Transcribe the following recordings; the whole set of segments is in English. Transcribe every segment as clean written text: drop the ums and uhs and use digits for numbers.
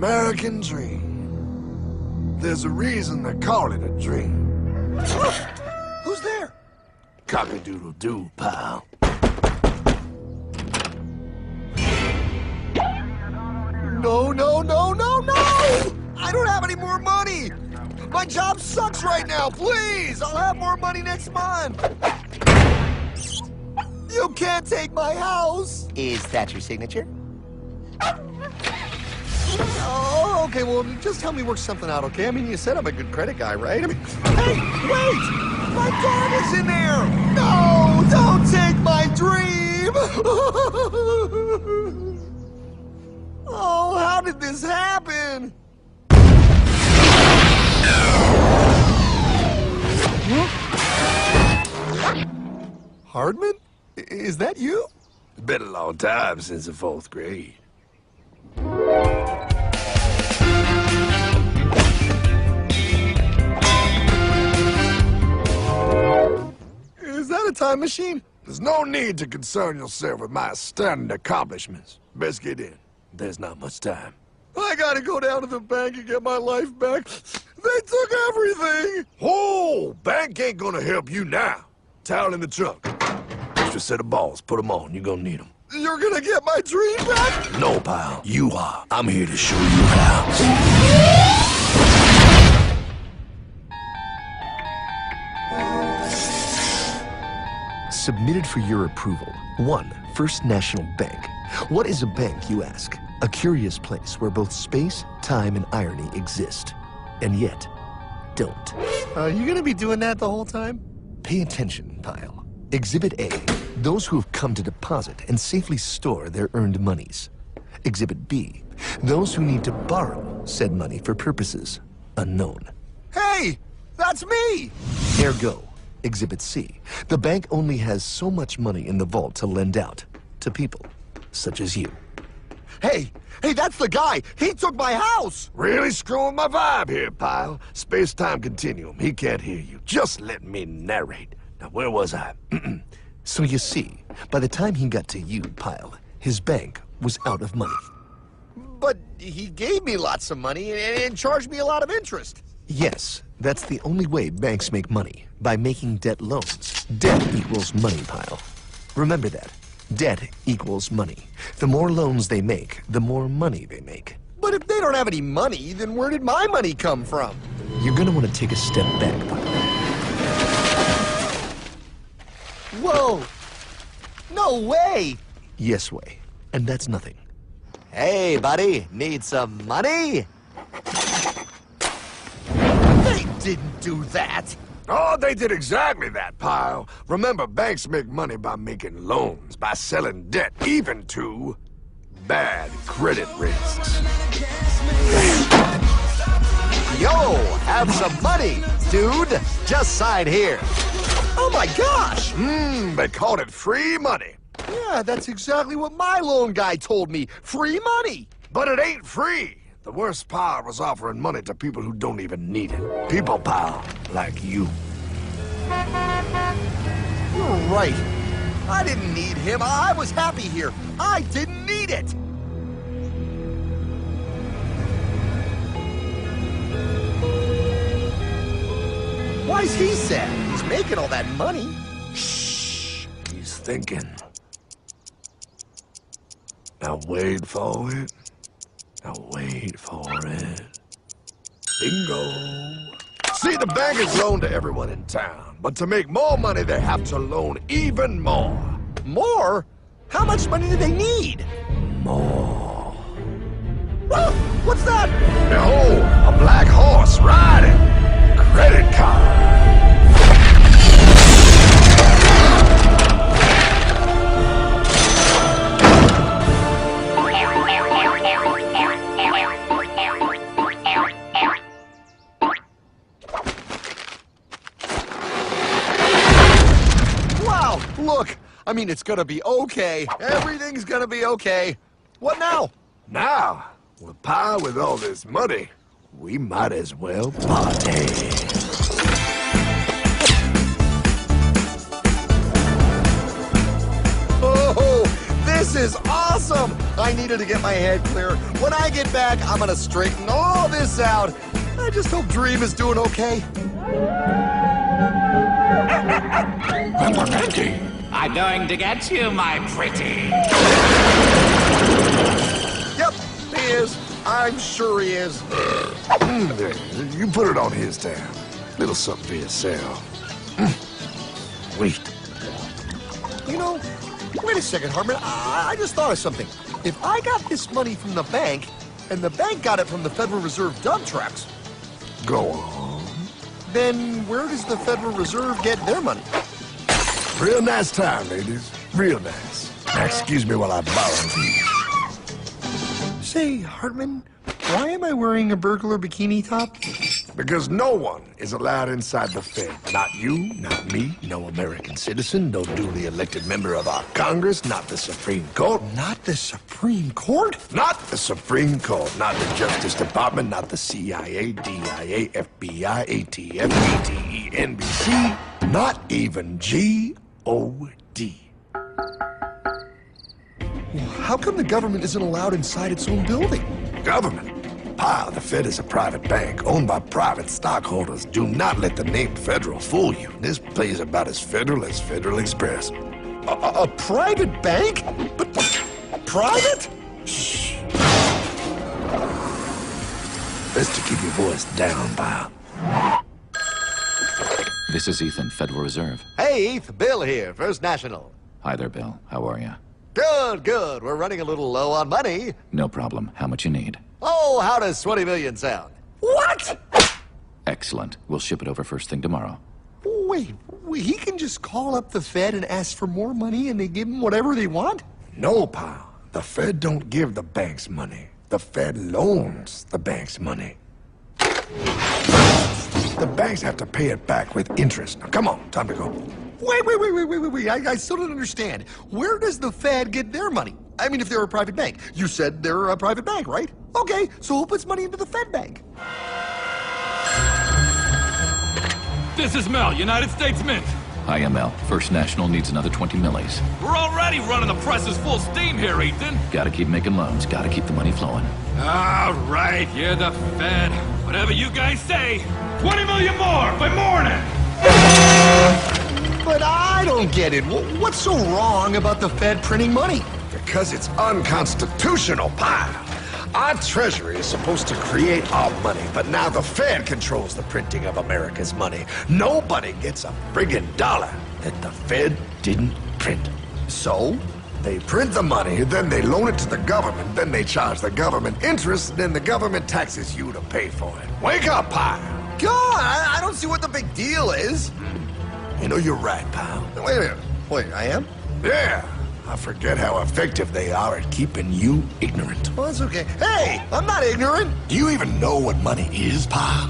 American dream. There's a reason they call it a dream. Who's there? Cock-a-doodle-doo, pal. No, no, no, no, no! I don't have any more money! My job sucks right now, please! I'll have more money next month! You can't take my house! Is that your signature? Oh, okay, well, just help me work something out, okay? I mean, you said I'm a good credit guy, right? I mean, hey, wait! My dog is in there! No, don't take my dream! Oh, how did this happen? Hardman? Is that you? It's been a long time since the 4th grade. Is that a time machine? There's no need to concern yourself with my astounding accomplishments. Best get in. There's not much time. I gotta go down to the bank and get my life back. They took everything! Oh, bank ain't gonna help you now. Towel in the trunk. Extra set of balls. Put them on. You're gonna need them. You're gonna get my dream back? No, pal. You are. I'm here to show you how. Submitted for your approval. 1. First National Bank. What is a bank, you ask? A curious place where both space, time, and irony exist. And yet, don't. Are you gonna be doing that the whole time? Pay attention, pile. Exhibit A. Those who have come to deposit and safely store their earned monies. Exhibit B. Those who need to borrow said money for purposes unknown. Hey! That's me! Ergo, Exhibit C. The bank only has so much money in the vault to lend out to people such as you. Hey! Hey, that's the guy! He took my house! Really screwing my vibe here, pal. Space-time continuum. He can't hear you. Just let me narrate. Now, where was I? So you see, by the time he got to you, pile, his bank was out of money. But he gave me lots of money and charged me a lot of interest. Yes, that's the only way banks make money, by making debt loans. Debt equals money, pile. Remember that. Debt equals money. The more loans they make, the more money they make. But if they don't have any money, then where did my money come from? You're gonna want to take a step back, pile. Whoa! No way! Yes way. And that's nothing. Hey, buddy, need some money? They didn't do that! Oh, they did exactly that, pal. Remember, banks make money by making loans, by selling debt, even to bad credit risks. Yo, have some money, dude. Just sign here. Oh my gosh! They called it free money. Yeah, that's exactly what my loan guy told me. Free money! But it ain't free. The worst part was offering money to people who don't even need it. People, pal, like you. You're right. I didn't need him. I was happy here. I didn't need it. Why's he sad? He's making all that money. Shh. He's thinking. Now wait for it. Now wait for it. Bingo. See, the bankers loan to everyone in town, but to make more money, they have to loan even more. More? How much money do they need? More. Whoa, what's that? Behold, a black horse riding. Credit card. Look, I mean, it's gonna be okay. Everything's gonna be okay. What now? Now, with power with all this money, we might as well party. Oh, this is awesome! I needed to get my head clear. When I get back, I'm gonna straighten all this out. I just hope Dream is doing okay. I'm going to get you, my pretty. Yep, he is. I'm sure he is. There, you put it on his tab. Little something for yourself. Wait. You know, wait a second, Hartman. I just thought of something. If I got this money from the bank, and the bank got it from the Federal Reserve dump trucks, Go on. then where does the Federal Reserve get their money? Real nice time, ladies. Real nice. Now, excuse me while I borrow these. Say, Hartman, why am I wearing a burglar bikini top? Because no one is allowed inside the Fed. Not you, not me, no American citizen, no duly elected member of our Congress, not the Supreme Court. Not the Supreme Court? Not the Supreme Court, not the Justice Department, not the CIA, DIA, FBI, ATF, ATE, NBC, not even G.O.D. How come the government isn't allowed inside its own building? Government? Pile, the Fed is a private bank owned by private stockholders. Do not let the name Federal fool you. This place is about as federal as Federal Express. A private bank? But private? Shh. Best to keep your voice down, pal. This is Ethan, Federal Reserve. Hey, Eth, Bill here, First National. Hi there, Bill. How are you? Good, good. We're running a little low on money. No problem. How much you need? Oh, how does 20 million sound? What? Excellent. We'll ship it over first thing tomorrow. Wait, he can just call up the Fed and ask for more money and they give him whatever they want? No, pal. The Fed don't give the banks money. The Fed loans the banks money. The banks have to pay it back with interest. Now, come on, time to go. Wait. I still don't understand. Where does the Fed get their money? I mean, if they're a private bank. You said they're a private bank, right? Okay, so who puts money into the Fed bank? This is Mel, United States Mint. Hi, ML. First National needs another 20 millis. We're already running the presses full steam here, Ethan. Gotta keep making loans. Gotta keep the money flowing. All right, you're the Fed. Whatever you guys say. 20 million more by morning. But I don't get it. What's so wrong about the Fed printing money? Because it's unconstitutional, pal. Our Treasury is supposed to create our money, but now the Fed controls the printing of America's money. Nobody gets a friggin' dollar that the Fed didn't print. So? They print the money, then they loan it to the government, then they charge the government interest, then the government taxes you to pay for it. Wake up, pal! God, I don't see what the big deal is. You know, you're right, pal. Wait a minute. Wait, I am? Yeah. I forget how effective they are at keeping you ignorant. Well, that's okay. Hey, I'm not ignorant. Do you even know what money is, pal?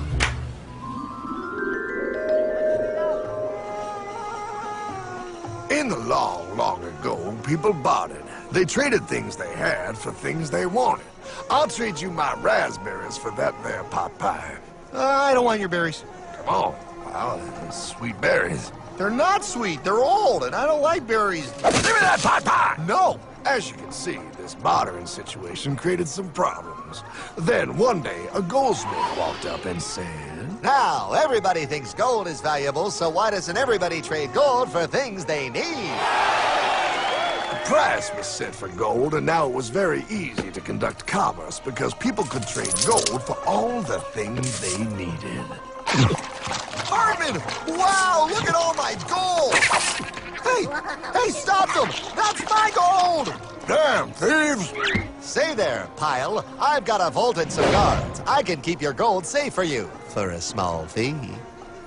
In the long, long ago, people bartered. They traded things they had for things they wanted. I'll trade you my raspberries for that there pot pie. I don't want your berries. Come on, pal. Sweet berries. They're not sweet. They're old, and I don't like berries. Give me that pot pie! No. As you can see, this bartering situation created some problems. Then one day, a goldsmith walked up and said, Now, everybody thinks gold is valuable, so why doesn't everybody trade gold for things they need? a price was set for gold, and now it was very easy to conduct commerce because people could trade gold for all the things they needed. Hartman! Wow, look at all my gold! Hey, stop them! That's my gold! Damn thieves! Say there, Pile. I've got a vault and some guards. I can keep your gold safe for you for a small fee.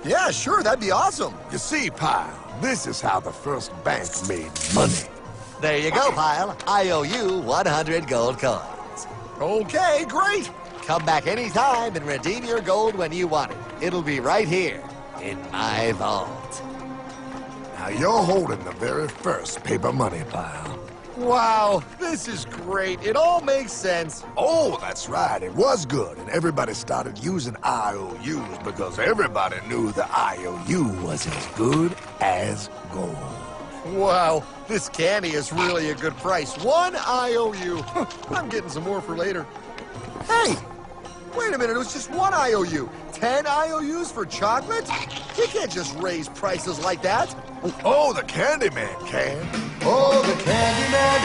Yeah, sure, that'd be awesome. You see, Pile, this is how the first bank made money. There you go, Pile. I owe you 100 gold coins. Okay, great. Come back anytime and redeem your gold when you want it. It'll be right here in my vault. Now you're holding the very first paper money, Pile. Wow, this is great. It all makes sense. Oh, that's right. It was good, and everybody started using IOUs because everybody knew the IOU was as good as gold. Wow, this candy is really a good price. 1 IOU. I'm getting some more for later. Hey, wait a minute, it was just 1 IOU. 10 IOUs for chocolate? You can't just raise prices like that. Oh, the Candyman can. Oh, the Candyman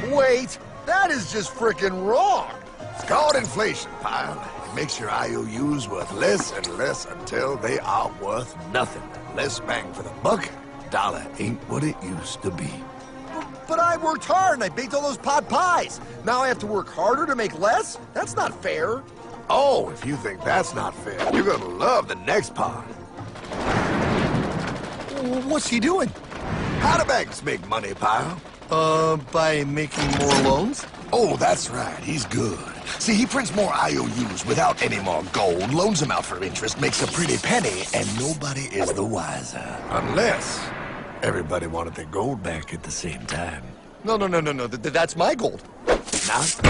can. Wait, that is just frickin' wrong. It's called inflation, pal. It makes your IOUs worth less and less until they are worth nothing. Less bang for the buck. Dollar ain't what it used to be. But I worked hard and I baked all those pot pies. Now I have to work harder to make less? That's not fair. Oh, if you think that's not fair, you're gonna love the next part. What's he doing? How do banks make money, pal? By making more loans? Oh, that's right. He's good. See, he prints more IOUs without any more gold, loans them out for interest, makes a pretty penny, and nobody is the wiser. Unless everybody wanted their gold back at the same time. No. That's my gold. Not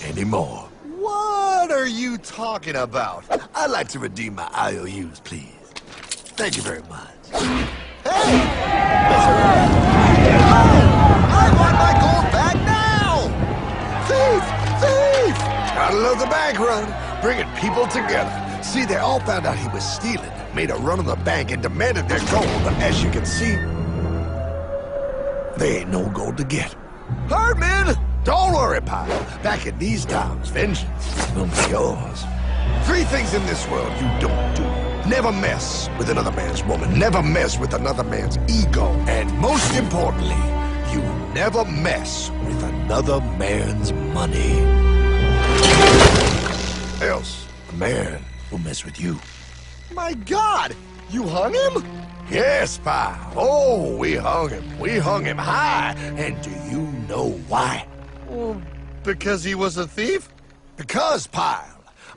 anymore. What are you talking about? I'd like to redeem my IOUs, please. Thank you very much. Hey! I want my gold back now! Thief! Thief! Gotta love the bank run, bringing people together. See, they all found out he was stealing, made a run on the bank, and demanded their gold. But as you can see, there ain't no gold to get. Hardman! Don't worry, pal. Back in these times, vengeance will be yours. 3 things in this world you don't do. Never mess with another man's woman. Never mess with another man's ego. And most importantly, you never mess with another man's money. Else, a man will mess with you. My God! You hung him? Yes, pal. Oh, we hung him. We hung him high. And do you know why? Well, because he was a thief? Because, pal,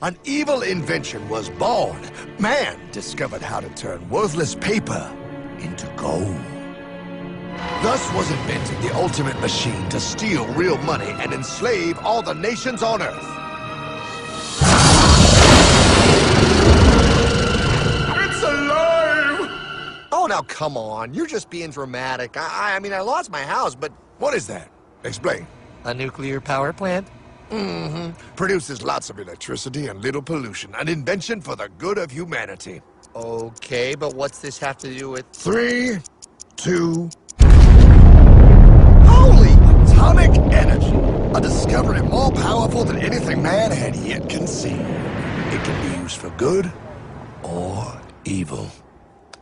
an evil invention was born. Man discovered how to turn worthless paper into gold. Thus was invented the ultimate machine to steal real money and enslave all the nations on Earth. It's alive! Oh, now come on. You're just being dramatic. I mean, I lost my house, but... What is that? Explain. A nuclear power plant? Mm-hmm. Produces lots of electricity and little pollution. An invention for the good of humanity. Okay, but what's this have to do with... 3, 2... Holy! Atomic energy. A discovery more powerful than anything man had yet conceived. It can be used for good or evil.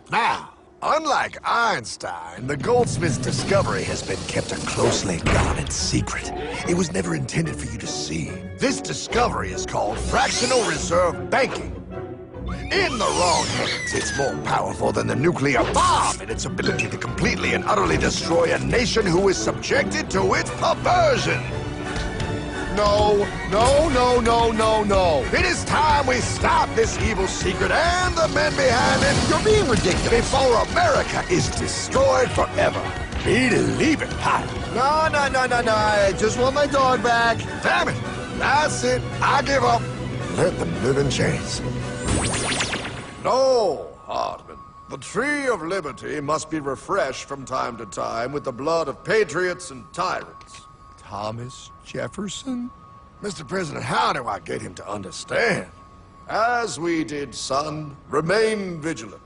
Now, unlike Einstein, the goldsmith's discovery has been kept a closely guarded secret. It was never intended for you to see. This discovery is called fractional reserve banking. In the wrong hands, it's more powerful than the nuclear bomb in its ability to completely and utterly destroy a nation who is subjected to its perversion. No. It is time we stop this evil secret and the men behind it. You're being ridiculous. Before America is destroyed forever. Believe it, pal. No. I just want my dog back. Damn it. That's it. I give up. Let them live in chains. No, Hardman. The tree of liberty must be refreshed from time to time with the blood of patriots and tyrants. Thomas Jefferson? Mr. President, how do I get him to understand? As we did, son, remain vigilant.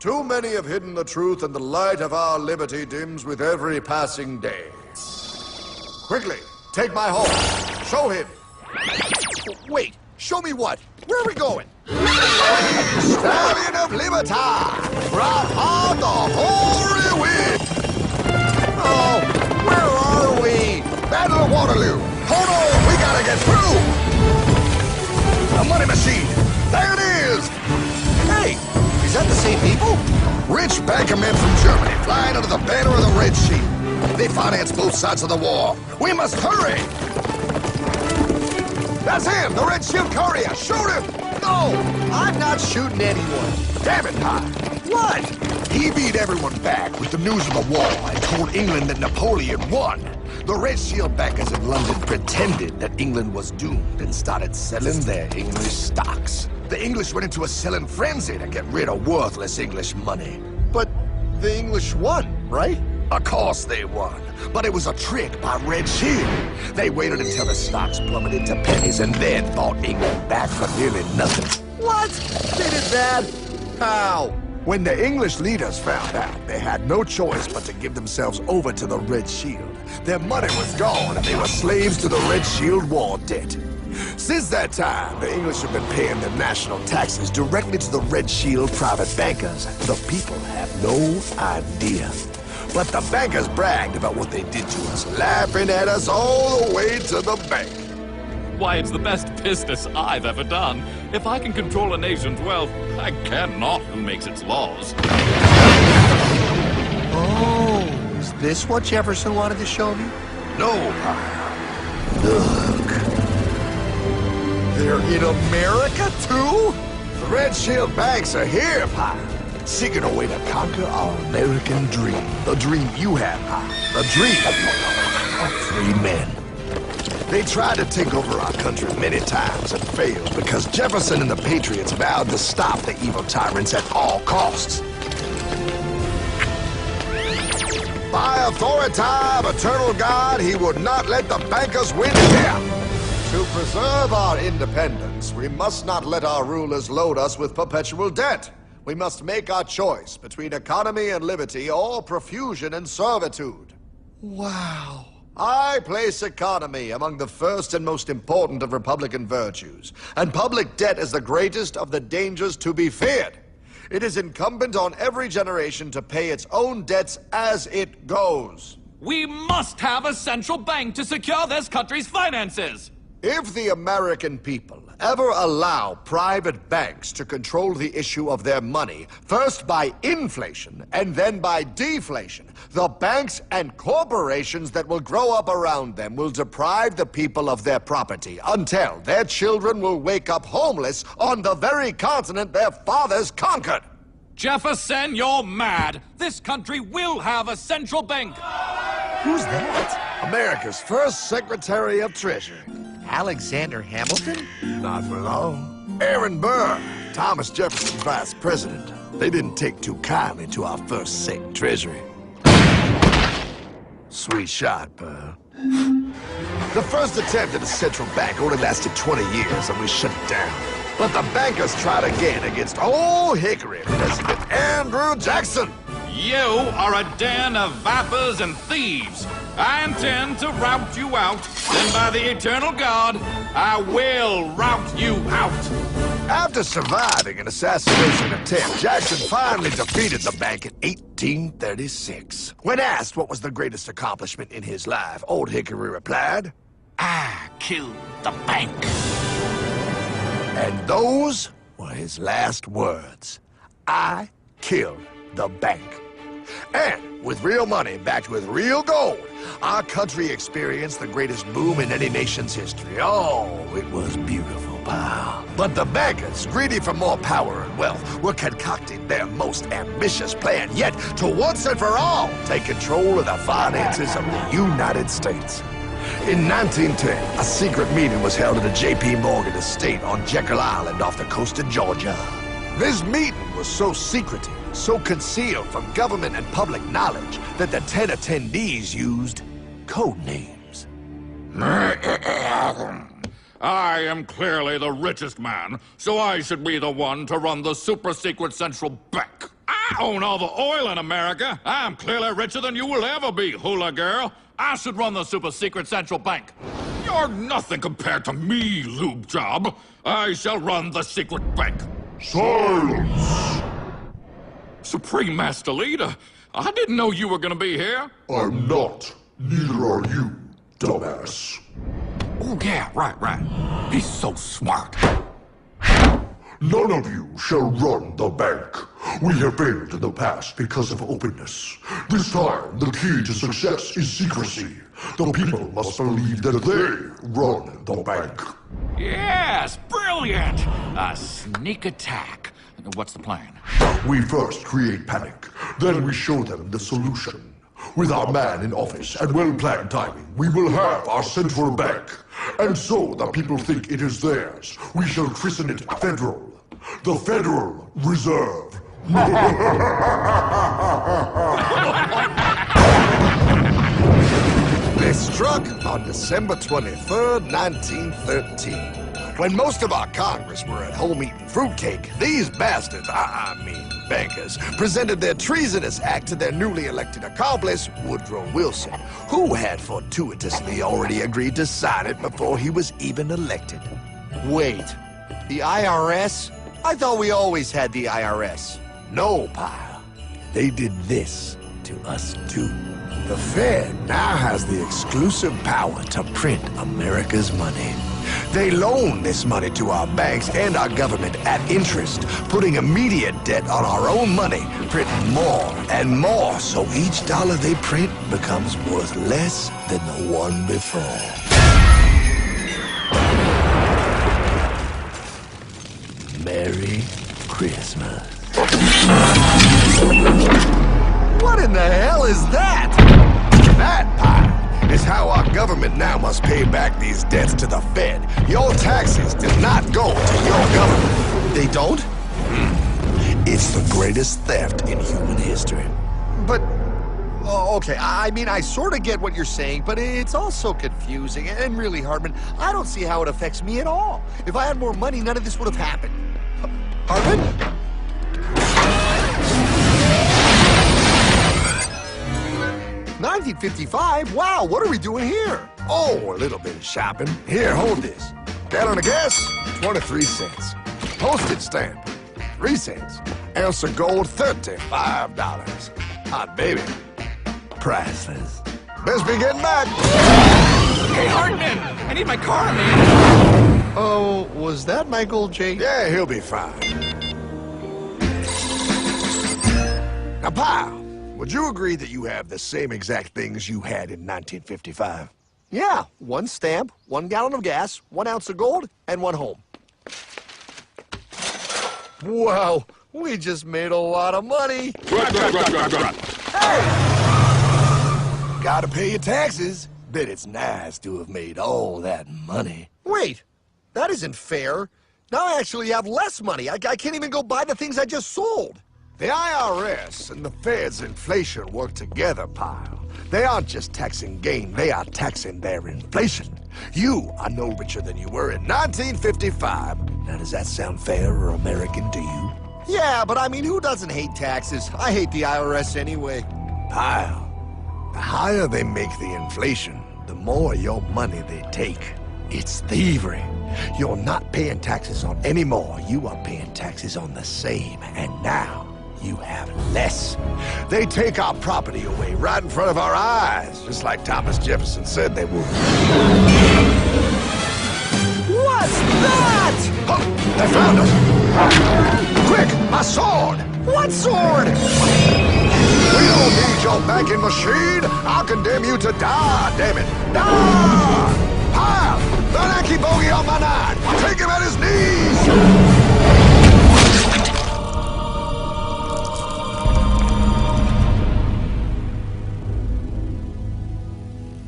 Too many have hidden the truth, and the light of our liberty dims with every passing day. Quickly, take my horse. Show him. Wait, show me what? Where are we going? Stallion of Liberty! Brought on the hoary wind! Oh, where are we? Battle of Waterloo! Hold on, we gotta get through! A money machine! There it is! Hey, is that the same people? Rich banker men from Germany flying under the banner of the Red Shield. They finance both sides of the war. We must hurry! That's him, the Red Shield courier! Shoot him! No, I'm not shooting anyone. Damn it, Pop! What? He beat everyone back with the news of the war and told England that Napoleon won. The Red Shield backers in London pretended that England was doomed and started selling their English stocks. The English went into a selling frenzy to get rid of worthless English money. But The English won, right? Of course they won, but it was a trick by Red Shield. They waited until the stocks plummeted to pennies and then bought England back for nearly nothing. What? They did that? How? When the English leaders found out, they had no choice but to give themselves over to the Red Shield. Their money was gone and they were slaves to the Red Shield war debt. Since that time, the English have been paying their national taxes directly to the Red Shield private bankers. The people have no idea. But the bankers bragged about what they did to us, laughing at us all the way to the bank. Why, it's the best business I've ever done. If I can control a nation's wealth, I care not who makes its laws. Oh, is this what Jefferson wanted to show me? No, Pyle. Look. They're in America, too? The Red Shield banks are here, Pyle. Seeking a way to conquer our American dream. The dream you have, Pyle. The dream of free men. They tried to take over our country many times and failed because Jefferson and the Patriots vowed to stop the evil tyrants at all costs. By authority of eternal God, he would not let the bankers win here. To preserve our independence, we must not let our rulers load us with perpetual debt. We must make our choice between economy and liberty or profusion and servitude. Wow. I place economy among the first and most important of Republican virtues, and public debt is the greatest of the dangers to be feared. It is incumbent on every generation to pay its own debts as it goes. We must have a central bank to secure this country's finances. If the American people ever allow private banks to control the issue of their money, first by inflation and then by deflation, the banks and corporations that will grow up around them will deprive the people of their property until their children will wake up homeless on the very continent their fathers conquered. Jefferson, you're mad. This country will have a central bank. Who's that? America's first Secretary of Treasury. Alexander Hamilton? Not for long. Aaron Burr, Thomas Jefferson's vice president. They didn't take too kindly to our first Sec Treasury. Sweet shot, Burr. The first attempt at a central bank only lasted 20 years and we shut it down. But the bankers tried again against Old Hickory President Andrew Jackson. You are a den of vipers and thieves. I intend to rout you out, and by the eternal God, I will rout you out. After surviving an assassination attempt, Jackson finally defeated the bank in 1836. When asked what was the greatest accomplishment in his life, Old Hickory replied, I killed the bank. and those were his last words. I killed the bank. And with real money backed with real gold, our country experienced the greatest boom in any nation's history. Oh, it was beautiful, pal. But the bankers, greedy for more power and wealth, were concocting their most ambitious plan yet to once and for all take control of the finances of the United States. In 1910, a secret meeting was held at a J.P. Morgan estate on Jekyll Island off the coast of Georgia. This meeting was so secretive, so concealed from government and public knowledge that the 10 attendees used code names. I am clearly the richest man, so I should be the one to run the super-secret central bank. I own all the oil in America. I'm clearly richer than you will ever be, hula girl. I should run the super-secret central bank. You're nothing compared to me, lube job. I shall run the secret bank. Silence! Supreme Master Leader, I didn't know you were gonna be here. I'm not. Neither are you, dumbass. Oh, yeah, right. He's so smart. None of you shall run the bank. We have failed in the past because of openness. This time, the key to success is secrecy. The people must believe that they run the bank. Yes, brilliant! A sneak attack. What's the plan? We first create panic, then we show them the solution. With our man in office and well-planned timing, we will have our central bank. And so the people think it is theirs. We shall christen it Federal. The Federal Reserve. They struck on December 23rd, 1913. When most of our Congress were at home eating fruitcake, these bastards, I mean bankers, presented their treasonous act to their newly elected accomplice, Woodrow Wilson, who had fortuitously already agreed to sign it before he was even elected. Wait, the IRS? I thought we always had the IRS. No, pal. They did this to us too. The Fed now has the exclusive power to print America's money. They loan this money to our banks and our government at interest, putting immediate debt on our own money, printing more and more, so each dollar they print becomes worth less than the one before. Merry Christmas. What in the hell is that? That, pal, is how our government now must pay back these debts to the Fed. Your taxes did not go to your government. They don't? It's the greatest theft in human history. But, oh, okay, I mean, I sort of get what you're saying, but it's all so confusing. And really, Hartman, I don't see how it affects me at all. If I had more money, none of this would have happened. Hartman? 1955? Wow, what are we doing here? Oh, a little bit of shopping. Here, hold this. Gallon of gas, 23 cents. Postage stamp, 3 cents. Ounce of gold, $35. Hot baby. Priceless. Best be getting back. Hey, Hartman! I need my car, man! Oh, was that Michael J? Yeah, he'll be fine. Now, pal, would you agree that you have the same exact things you had in 1955? Yeah, 1 stamp, 1 gallon of gas, 1 ounce of gold, and 1 home. Wow, we just made a lot of money. Gotta pay your taxes. Bet it's nice to have made all that money. Wait, that isn't fair. Now I actually have less money. I can't even go buy the things I just sold. The IRS and the Fed's inflation work together, pal. They aren't just taxing gain, they are taxing their inflation. You are no richer than you were in 1955. Now, does that sound fair or American to you? Yeah, but I mean, who doesn't hate taxes? I hate the IRS anyway. Pal, the higher they make the inflation, the more your money they take. It's thievery. You're not paying taxes on any more. You are paying taxes on the same. And now, you have less. They take our property away right in front of our eyes, just like Thomas Jefferson said they would. What's that? Oh, they found us! Quick, my sword! What sword? We don't need your banking machine! I'll condemn you to die, damn it! Die! Pile! The Yankee bogey on my 9! Take him at his knees!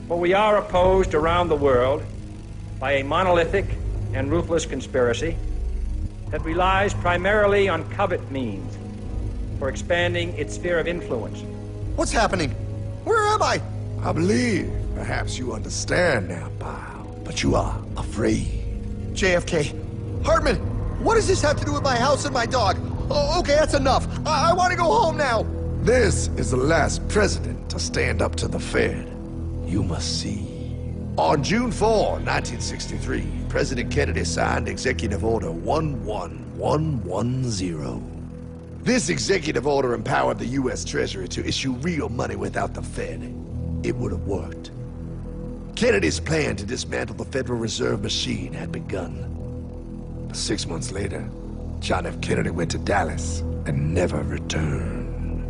For we are opposed around the world by a monolithic and ruthless conspiracy that relies primarily on covert means for expanding its sphere of influence. What's happening? Where am I? I believe perhaps you understand now, pal, but you are afraid. JFK. Hartman, what does this have to do with my house and my dog? Oh, okay, that's enough. I want to go home now. This is the last president to stand up to the Fed. You must see. On June 4, 1963, President Kennedy signed Executive Order 11110. This executive order empowered the U.S. Treasury to issue real money without the Fed. It would have worked. Kennedy's plan to dismantle the Federal Reserve machine had begun. 6 months later, John F. Kennedy went to Dallas and never returned.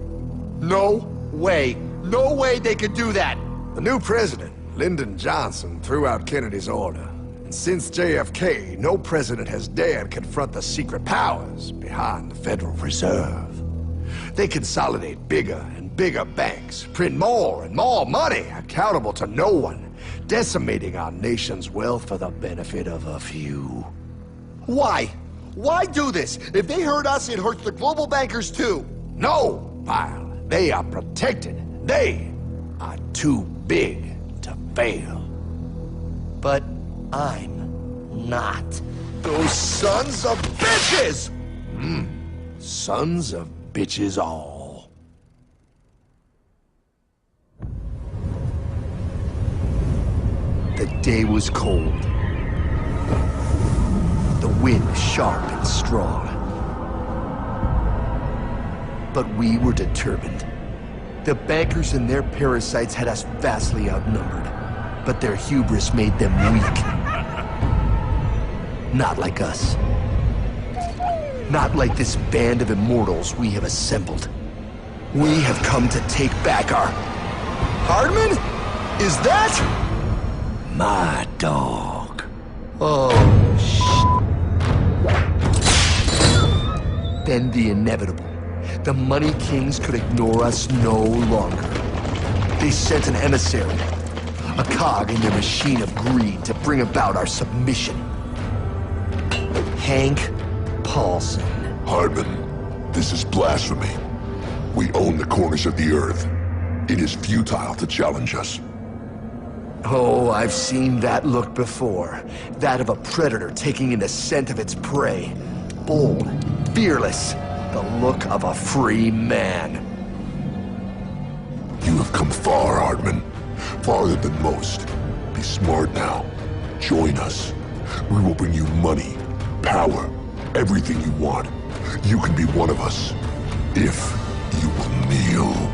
No way. No way they could do that. The new president, Lyndon Johnson, threw out Kennedy's order. And since JFK, no president has dared confront the secret powers behind the Federal Reserve. They consolidate bigger and bigger banks, print more and more money, accountable to no one, decimating our nation's wealth for the benefit of a few. Why? Why do this? If they hurt us, it hurts the global bankers too. No, pal. They are protected. They are too big to fail. But I'm not. Those sons of bitches! Sons of bitches all. The day was cold. The wind sharp and strong. But we were determined. The bankers and their parasites had us vastly outnumbered, but their hubris made them weak. Not like us. Not like this band of immortals we have assembled. We have come to take back our... Hardman? Is that... My dog. Oh, Then the inevitable. The Money Kings could ignore us no longer. They sent an emissary, a cog in their machine of greed to bring about our submission. Hank Paulson. Hardman, this is blasphemy. We own the corners of the earth. It is futile to challenge us. Oh, I've seen that look before. That of a predator taking in the scent of its prey. Bold, fearless, the look of a free man. You have come far, Hardman. Farther than most. Be smart now. Join us. We will bring you money, power, everything you want. You can be one of us, if you will kneel.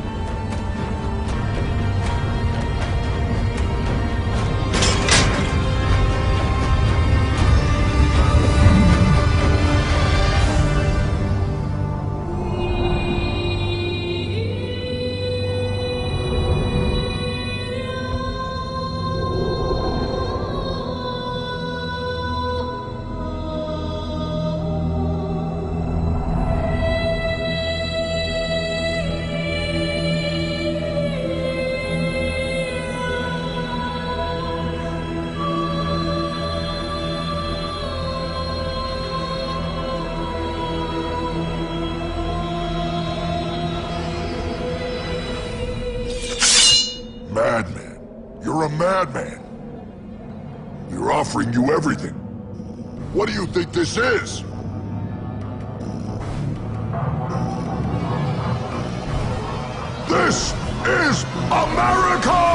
Madman. You're a madman. We're offering you everything. What do you think this is? This is America!